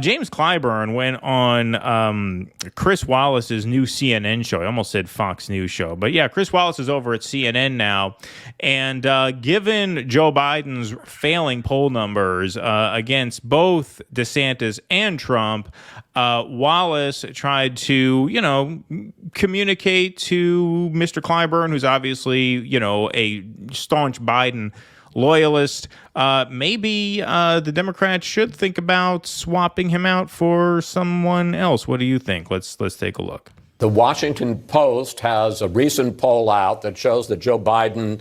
James Clyburn went on Chris Wallace's new CNN show. I almost said Fox News show. But yeah, Chris Wallace is over at CNN now. And given Joe Biden's failing poll numbers against both DeSantis and Trump, Wallace tried to, communicate to Mr. Clyburn, who's obviously, a staunch Biden loyalist. Maybe the Democrats should think about swapping him out for someone else. What do you think? Let's take a look. The Washington Post has a recent poll out that shows that Joe Biden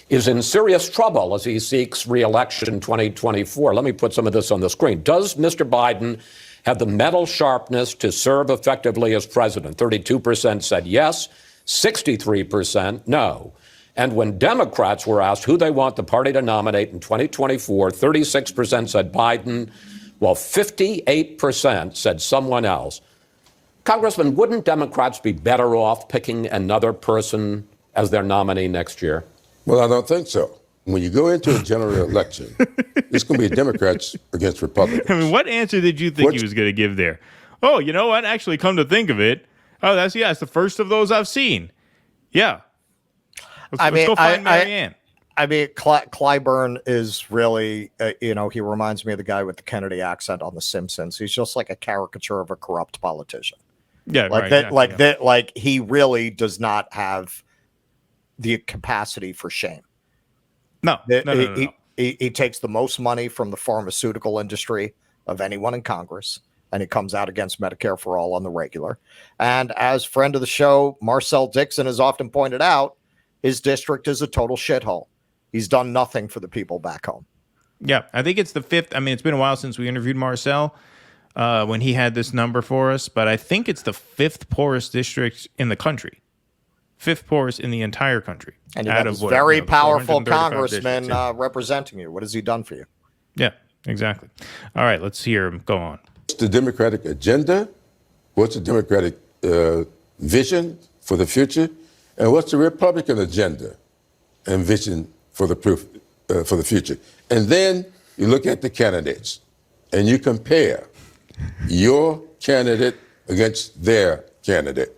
is in serious trouble as he seeks re-election in 2024. Let me put some of this on the screen. Does Mr. Biden have the mental sharpness to serve effectively as president? 32% said yes, 63% no. And when Democrats were asked who they want the party to nominate in 2024, 36% said Biden, while 58% said someone else. Congressman, wouldn't Democrats be better off picking another person as their nominee next year? Well, I don't think so. When you go into a general election, it's going to be Democrats against Republicans. I mean, what answer did you think he was going to give there? Oh, you know what? Actually, come to think of it, it's the first of those I've seen. Yeah. Let's go find Marianne. Clyburn is really, he reminds me of the guy with the Kennedy accent on The Simpsons. He's just like a caricature of a corrupt politician. Yeah, like right, that. exactly, Like yeah. that. Like he really does not have the capacity for shame. No. He takes the most money from the pharmaceutical industry of anyone in Congress, and he comes out against Medicare for all on the regular. And as friend of the show, Marcel Dixon has often pointed out, his district is a total shithole. He's done nothing for the people back home. Yeah, I think it's the fifth. I mean, it's been a while since we interviewed Marcel when he had this number for us, but I think it's the fifth poorest district in the country. Fifth poorest in the entire country. And you have this very powerful congressman representing you. What has he done for you? Yeah, exactly. All right, let's hear him go on. What's the Democratic agenda? What's the Democratic vision for the future? And what's the Republican agenda and vision for the future? And then you look at the candidates and you compare your candidate against their candidate.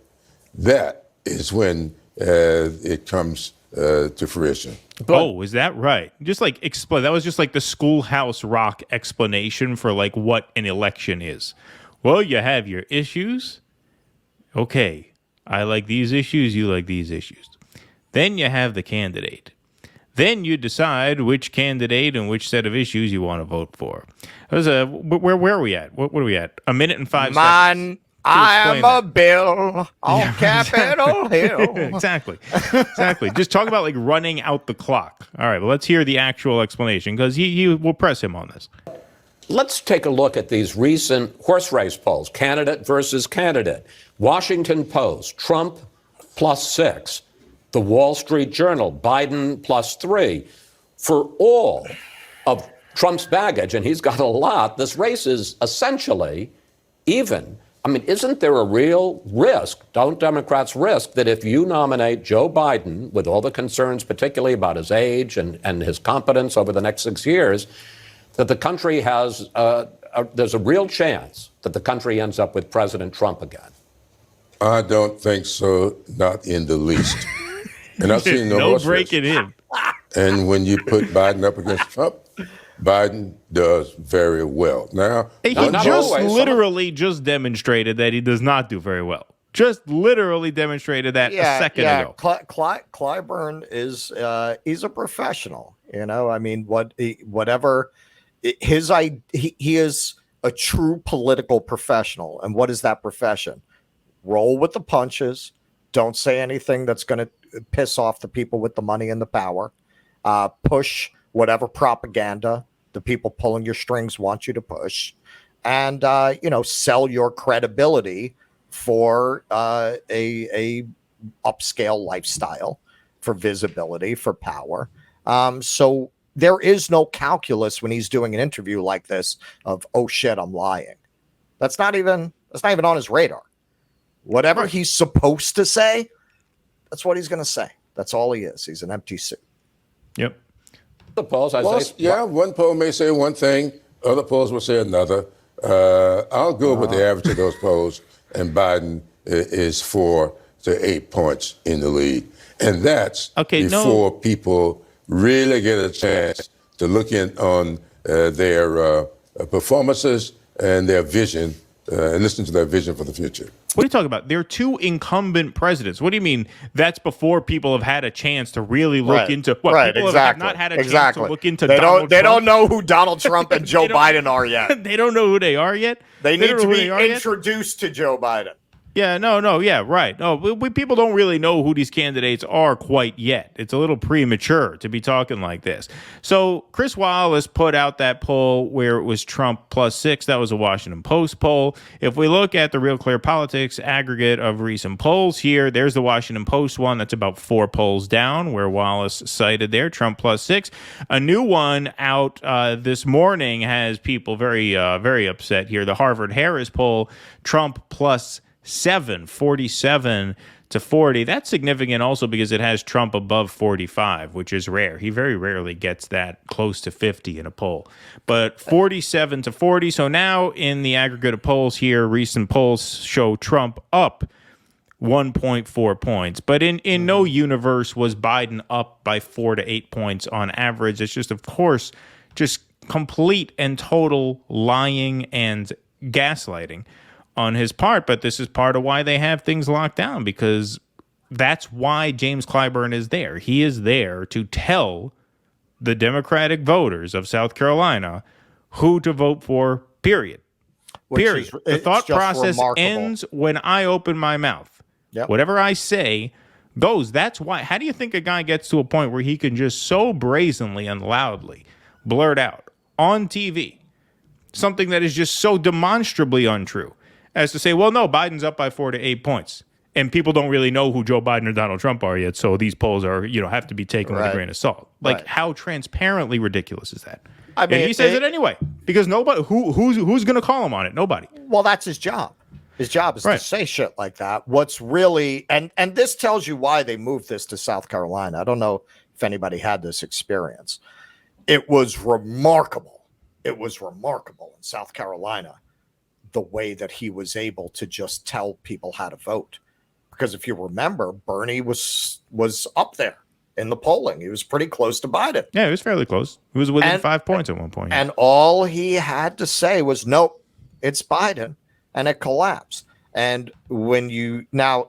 That is when it comes to fruition. Oh, is that right? Just like explain. That was just like the Schoolhouse Rock explanation for like what an election is. Well, you have your issues. Okay. I like these issues, you like these issues. Then you have the candidate. Then you decide which candidate and which set of issues you want to vote for. Where are we at? What are we at? A minute and 5 seconds. I am a bill on Capitol Hill. Exactly. Just talk about like running out the clock. All right, well, let's hear the actual explanation because he will press him on this. Let's take a look at these recent horse race polls, candidate versus candidate. Washington Post, Trump +6. The Wall Street Journal, Biden +3. For all of Trump's baggage, and he's got a lot, this race is essentially even. I mean, isn't there a real risk, don't Democrats risk, that if you nominate Joe Biden, with all the concerns, particularly about his age and his competence over the next 6 years, that the country has, there's a real chance that the country ends up with President Trump again? I don't think so, not in the least. And I've seen no breaking in. And when you put Biden up against Trump, Biden does very well. Now, he just demonstrated that he does not do very well. Just literally demonstrated that a second ago. Clyburn is he's a professional. I mean, whatever he is a true political professional. And what is that profession? Roll with the punches. Don't say anything that's going to piss off the people with the money and the power. Push whatever propaganda the people pulling your strings want you to push. And, sell your credibility for a upscale lifestyle, for visibility, for power. So there is no calculus when he's doing an interview like this of, oh shit, I'm lying. That's not even on his radar. Whatever he's supposed to say, that's what he's going to say. That's all he is. He's an empty suit. Yep. The polls, one poll may say one thing, other polls will say another. I'll go with the average of those polls, and Biden is 4 to 8 points in the lead. And that's before people really get a chance to look in on their performances and their vision and listen to their vision for the future. What are you talking about? There are two incumbent presidents. What do you mean that's before people have had a chance to really look into what people have not had a chance to look into? They don't know who Donald Trump and Joe Biden are yet. They don't know who they are yet. They need to be introduced to Joe Biden. Yeah, right. No, people don't really know who these candidates are quite yet. It's a little premature to be talking like this. So Chris Wallace put out that poll where it was Trump +6. That was a Washington Post poll. If we look at the Real Clear Politics aggregate of recent polls here, there's the Washington Post one. That's about 4 polls down where Wallace cited there, Trump +6. A new one out this morning has people very upset here. The Harvard Harris poll, Trump +7, 47 to 40. That's significant also because it has Trump above 45, which is rare. He very rarely gets that close to 50 in a poll. But 47 to 40. So now in the aggregate of polls here, recent polls show Trump up 1.4 points. But in no universe was Biden up by 4 to 8 points on average. It's just, of course, just complete and total lying and gaslighting on his part, but this is part of why they have things locked down, because that's why James Clyburn is there. He is there to tell the Democratic voters of South Carolina who to vote for, period. Period. The thought process ends when I open my mouth. Yep. Whatever I say goes. That's why. How do you think a guy gets to a point where he can just so brazenly and loudly blurt out on TV something that is just so demonstrably untrue as to say, well, no, Biden's up by 4 to 8 points. And people don't really know who Joe Biden or Donald Trump are yet. So these polls are, have to be taken with a grain of salt. Like, how transparently ridiculous is that? I mean, and he says it anyway, because nobody, who's going to call him on it? Nobody. Well, that's his job. His job is to say shit like that. What's really, and this tells you why they moved this to South Carolina. I don't know if anybody had this experience. It was remarkable. It was remarkable in South Carolina, the way that he was able to just tell people how to vote. Because if you remember, Bernie was up there in the polling. He was pretty close to Biden. Yeah, he was fairly close. He was within 5 points at one point. And all he had to say was, nope, it's Biden. And it collapsed. And when you now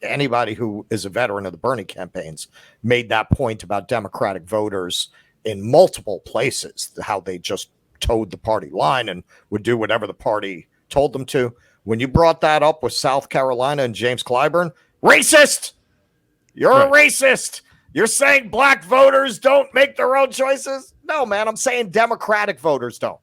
anybody who is a veteran of the Bernie campaigns made that point about Democratic voters in multiple places, how they just towed the party line and would do whatever the party told them to. When you brought that up with South Carolina and James Clyburn, racist! You're a racist! You're saying black voters don't make their own choices? No, man, I'm saying Democratic voters don't.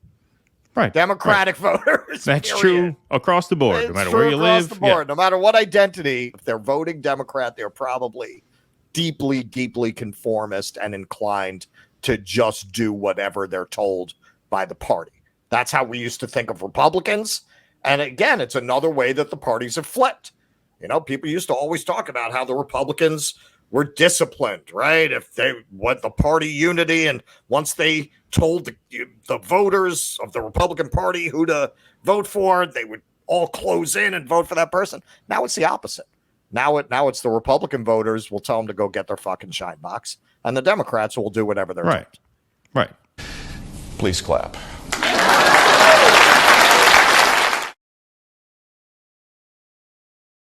Right. Democratic voters. That's true across the board, no matter where you live. Across the board, no matter what identity. If they're voting Democrat, they're probably deeply, deeply conformist and inclined to just do whatever they're told by the party. That's how we used to think of Republicans. And again, it's another way that the parties have flipped. People used to always talk about how the Republicans were disciplined, right? If they want the party unity, and once they told the voters of the Republican Party who to vote for, they would all close in and vote for that person. Now it's the opposite. Now it's the Republican voters will tell them to go get their fucking shine box, and the Democrats will do whatever they're told. Right. Please clap.